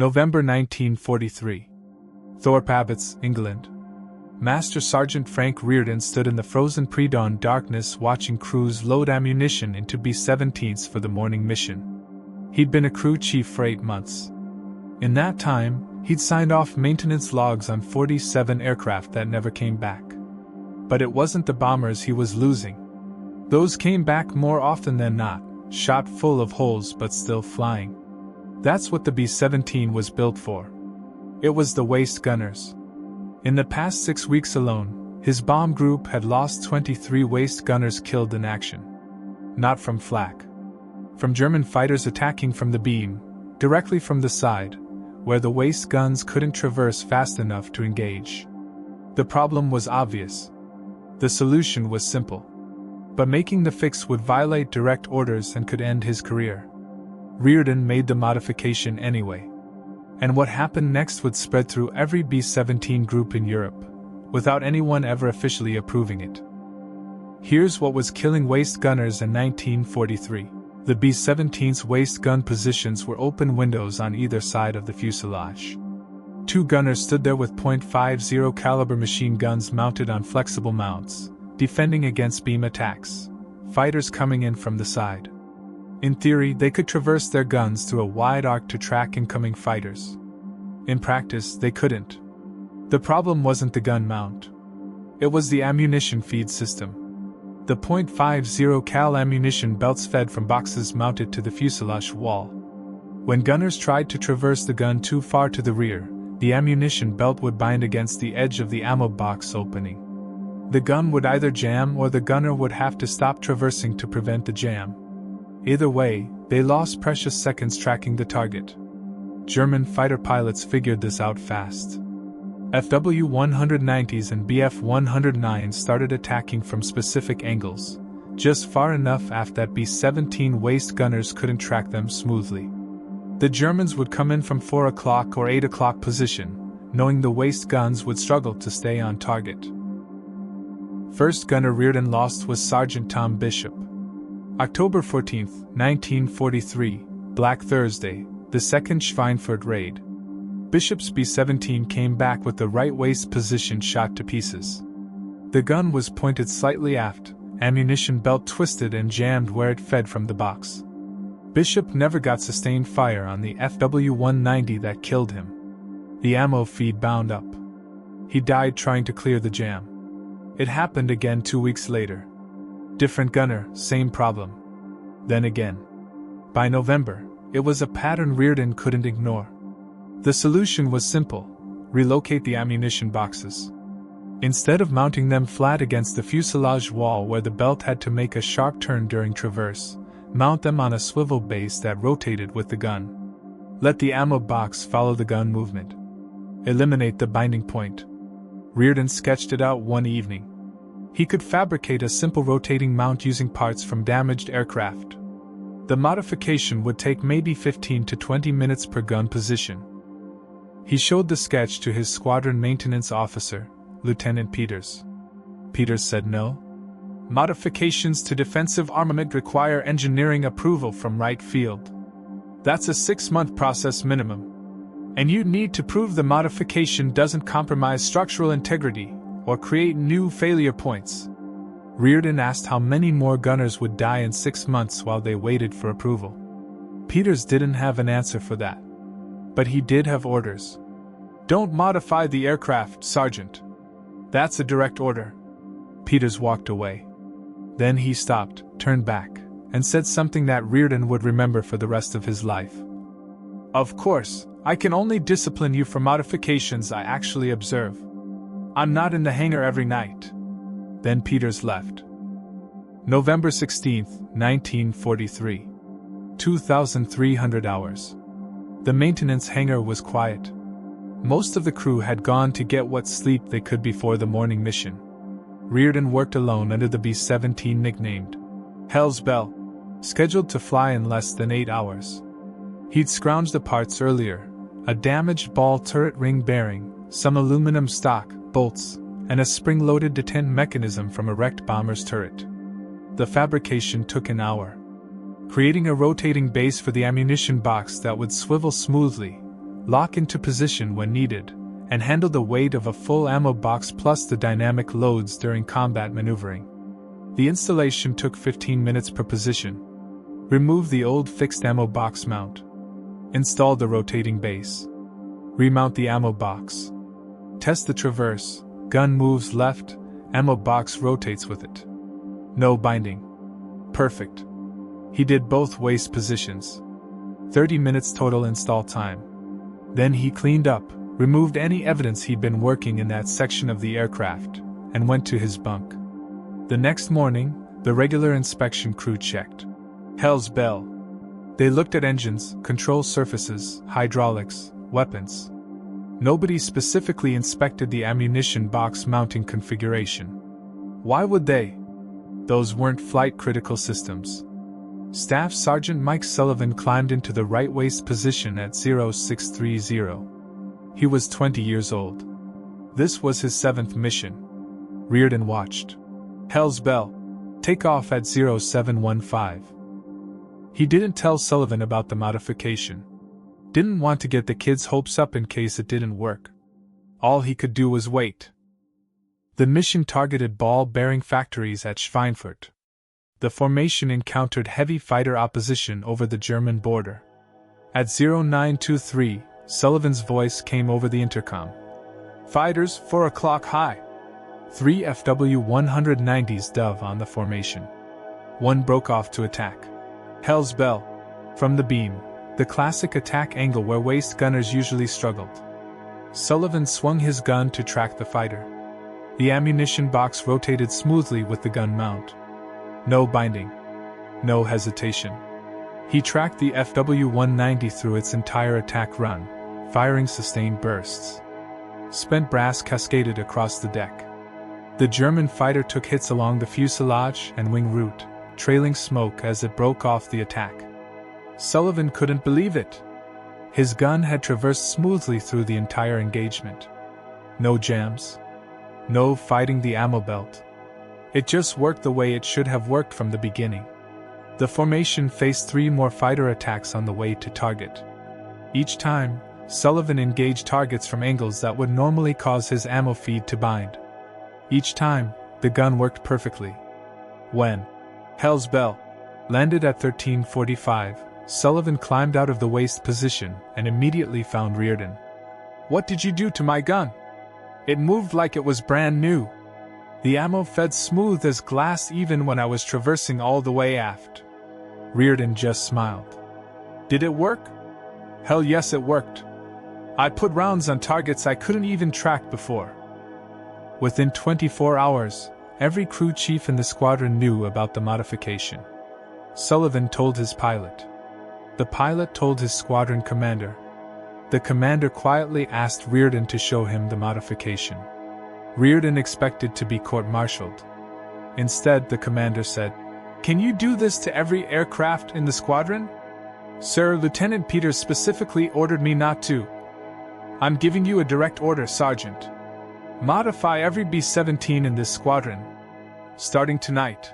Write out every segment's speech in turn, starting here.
November 1943. Thorpe Abbotts, England. Master Sergeant Frank Reardon stood in the frozen pre-dawn darkness watching crews load ammunition into B-17s for the morning mission. He'd been a crew chief for 8 months. In that time, he'd signed off maintenance logs on 47 aircraft that never came back. But it wasn't the bombers he was losing. Those came back more often than not, shot full of holes but still flying. That's what the B-17 was built for. It was the waste gunners. In the past 6 weeks alone, his bomb group had lost 23 waste gunners killed in action. Not from flak. From German fighters attacking from the beam, directly from the side, where the waste guns couldn't traverse fast enough to engage. The problem was obvious. The solution was simple. But making the fix would violate direct orders and could end his career. Reardon made the modification anyway. And what happened next would spread through every B-17 group in Europe, without anyone ever officially approving it. Here's what was killing waste gunners in 1943. The B-17's waste gun positions were open windows on either side of the fuselage. 2 gunners stood there with .50 caliber machine guns mounted on flexible mounts, defending against beam attacks, fighters coming in from the side. In theory, they could traverse their guns through a wide arc to track incoming fighters. In practice, they couldn't. The problem wasn't the gun mount. It was the ammunition feed system. The .50 cal ammunition belts fed from boxes mounted to the fuselage wall. When gunners tried to traverse the gun too far to the rear, the ammunition belt would bind against the edge of the ammo box opening. The gun would either jam or the gunner would have to stop traversing to prevent the jam. Either way, they lost precious seconds tracking the target. German fighter pilots figured this out fast. FW-190s and Bf-109s started attacking from specific angles, just far enough aft that B-17 waste gunners couldn't track them smoothly. The Germans would come in from 4 o'clock or 8 o'clock position, knowing the waste guns would struggle to stay on target. First gunner Reardon lost was Sergeant Tom Bishop. October 14, 1943, Black Thursday, the second Schweinfurt raid. Bishop's B-17 came back with the right waist position shot to pieces. The gun was pointed slightly aft, ammunition belt twisted and jammed where it fed from the box. Bishop never got sustained fire on the FW-190 that killed him. The ammo feed bound up. He died trying to clear the jam. It happened again 2 weeks later. Different gunner, same problem. Then again. By November, it was a pattern Reardon couldn't ignore. The solution was simple: relocate the ammunition boxes. Instead of mounting them flat against the fuselage wall where the belt had to make a sharp turn during traverse, mount them on a swivel base that rotated with the gun. Let the ammo box follow the gun movement. Eliminate the binding point. Reardon sketched it out one evening. He could fabricate a simple rotating mount using parts from damaged aircraft. The modification would take maybe 15 to 20 minutes per gun position. He showed the sketch to his squadron maintenance officer, Lieutenant Peters. Peters said no. Modifications to defensive armament require engineering approval from right field. That's a 6-month process minimum. And you need to prove the modification doesn't compromise structural integrity or create new failure points. Reardon asked how many more gunners would die in 6 months while they waited for approval. Peters didn't have an answer for that. But he did have orders. Don't modify the aircraft, Sergeant. That's a direct order. Peters walked away. Then he stopped, turned back, and said something that Reardon would remember for the rest of his life. Of course, I can only discipline you for modifications I actually observe. I'm not in the hangar every night. Then Peters left. November 16, 1943. 2,300 hours. The maintenance hangar was quiet. Most of the crew had gone to get what sleep they could before the morning mission. Reardon worked alone under the B-17 nicknamed Hell's Bell, scheduled to fly in less than 8 hours. He'd scrounged the parts earlier: a damaged ball turret ring bearing, some aluminum stock, bolts, and a spring-loaded detent mechanism from a wrecked bomber's turret. The fabrication took an hour. Creating a rotating base for the ammunition box that would swivel smoothly, lock into position when needed, and handle the weight of a full ammo box plus the dynamic loads during combat maneuvering. The installation took 15 minutes per position. Remove the old fixed ammo box mount. Install the rotating base. Remount the ammo box. Test the traverse. Gun moves left, ammo box rotates with it. No binding. Perfect. He did both waist positions. 30 minutes total install time. Then he cleaned up, removed any evidence he'd been working in that section of the aircraft, and went to his bunk. The next morning, the regular inspection crew checked. Hell's bell. They looked at engines, control surfaces, hydraulics, weapons. Nobody specifically inspected the ammunition box mounting configuration. Why would they? Those weren't flight-critical systems. Staff Sergeant Mike Sullivan climbed into the right waist position at 0630. He was 20 years old. This was his 7th mission. Reardon watched. Hell's bell. Take off at 0715. He didn't tell Sullivan about the modification. Didn't want to get the kids' hopes up in case it didn't work. All he could do was wait. The mission targeted ball-bearing factories at Schweinfurt. The formation encountered heavy fighter opposition over the German border. At 0923, Sullivan's voice came over the intercom. Fighters, 4 o'clock high. 3 FW-190s dove on the formation. One broke off to attack. Hell's bell. From the beam, the classic attack angle where waist gunners usually struggled. Sullivan swung his gun to track the fighter. The ammunition box rotated smoothly with the gun mount. No binding. No hesitation. He tracked the FW-190 through its entire attack run, firing sustained bursts. Spent brass cascaded across the deck. The German fighter took hits along the fuselage and wing root, trailing smoke as it broke off the attack. Sullivan couldn't believe it. His gun had traversed smoothly through the entire engagement. No jams. No fighting the ammo belt. It just worked the way it should have worked from the beginning. The formation faced 3 more fighter attacks on the way to target. Each time, Sullivan engaged targets from angles that would normally cause his ammo feed to bind. Each time, the gun worked perfectly. When Hell's bell landed at 1345, Sullivan climbed out of the waist position and immediately found Reardon. What did you do to my gun? It moved like it was brand new. The ammo fed smooth as glass even when I was traversing all the way aft. Reardon just smiled. Did it work? Hell yes, it worked. I put rounds on targets I couldn't even track before. Within 24 hours, every crew chief in the squadron knew about the modification. Sullivan told his pilot. The pilot told his squadron commander. The commander quietly asked Reardon to show him the modification. Reardon expected to be court-martialed. Instead, the commander said, "Can you do this to every aircraft in the squadron?" "Sir, Lieutenant Peters specifically ordered me not to." "I'm giving you a direct order, Sergeant. Modify every B-17 in this squadron. Starting tonight."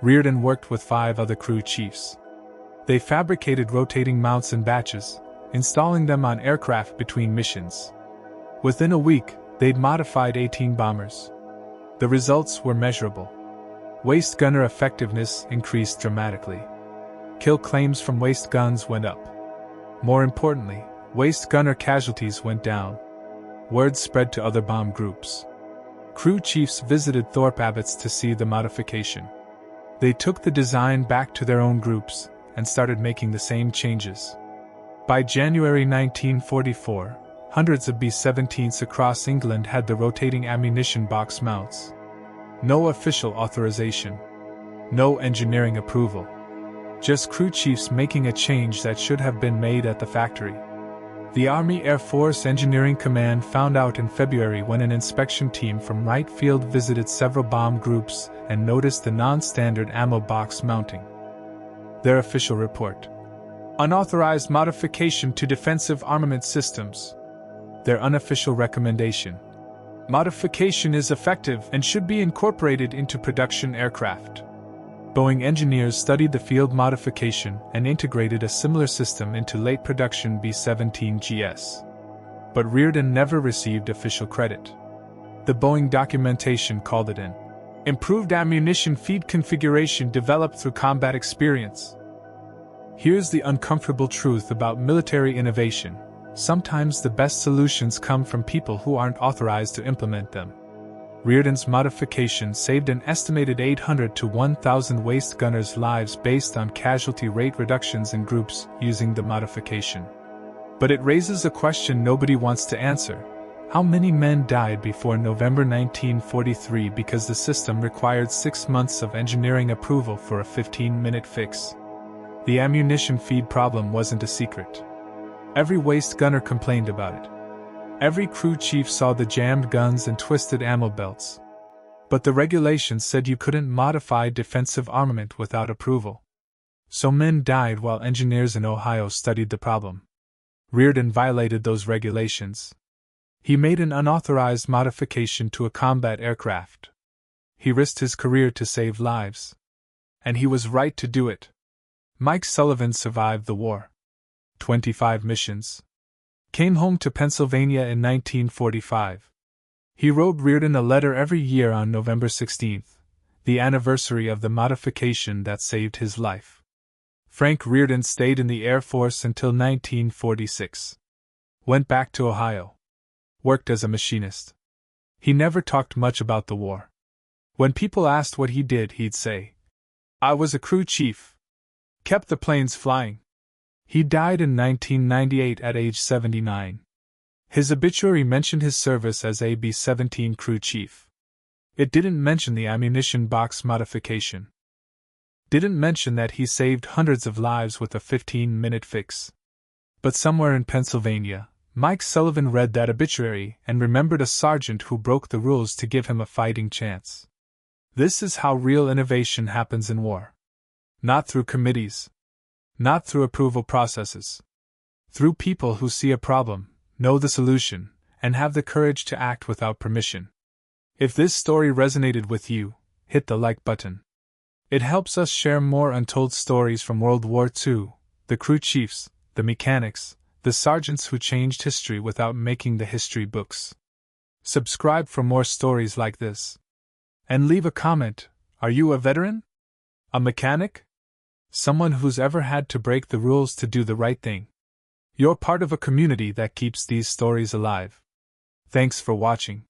Reardon worked with 5 other crew chiefs. They fabricated rotating mounts in batches, installing them on aircraft between missions. Within a week, they'd modified 18 bombers. The results were measurable. Waist gunner effectiveness increased dramatically. Kill claims from waist guns went up. More importantly, waist gunner casualties went down. Word spread to other bomb groups. Crew chiefs visited Thorpe Abbott's to see the modification. They took the design back to their own groups and started making the same changes. By January 1944, hundreds of B-17s across England had the rotating ammunition box mounts. No official authorization. No engineering approval. Just crew chiefs making a change that should have been made at the factory. The Army Air Force Engineering Command found out in February when an inspection team from Wright Field visited several bomb groups and noticed the non-standard ammo box mounting. Their official report: unauthorized modification to defensive armament systems. Their unofficial recommendation: modification is effective and should be incorporated into production aircraft. Boeing engineers studied the field modification and integrated a similar system into late production B-17 GS. But Rearden never received official credit. The Boeing documentation called it an improved ammunition feed configuration developed through combat experience. Here's the uncomfortable truth about military innovation: sometimes the best solutions come from people who aren't authorized to implement them. Rearden's modification saved an estimated 800 to 1,000 waist gunners' lives based on casualty rate reductions in groups using the modification. But it raises a question nobody wants to answer. How many men died before November 1943 because the system required 6 months of engineering approval for a 15-minute fix? The ammunition feed problem wasn't a secret. Every waist gunner complained about it. Every crew chief saw the jammed guns and twisted ammo belts. But the regulations said you couldn't modify defensive armament without approval. So men died while engineers in Ohio studied the problem. Rearden violated those regulations. He made an unauthorized modification to a combat aircraft. He risked his career to save lives. And he was right to do it. Mike Sullivan survived the war. 25 missions. Came home to Pennsylvania in 1945. He wrote Rearden a letter every year on November 16th, the anniversary of the modification that saved his life. Frank Rearden stayed in the Air Force until 1946. Went back to Ohio. Worked as a machinist. He never talked much about the war. When people asked what he did, he'd say, "I was a crew chief. Kept the planes flying." He died in 1998 at age 79. His obituary mentioned his service as a B-17 crew chief. It didn't mention the ammunition box modification. Didn't mention that he saved hundreds of lives with a 15-minute fix. But somewhere in Pennsylvania, Mike Sullivan read that obituary and remembered a sergeant who broke the rules to give him a fighting chance. This is how real innovation happens in war. Not through committees. Not through approval processes. Through people who see a problem, know the solution, and have the courage to act without permission. If this story resonated with you, hit the like button. It helps us share more untold stories from World War II, the crew chiefs, the mechanics, the sergeants who changed history without making the history books. Subscribe for more stories like this. And leave a comment. Are you a veteran? A mechanic? Someone who's ever had to break the rules to do the right thing? You're part of a community that keeps these stories alive. Thanks for watching.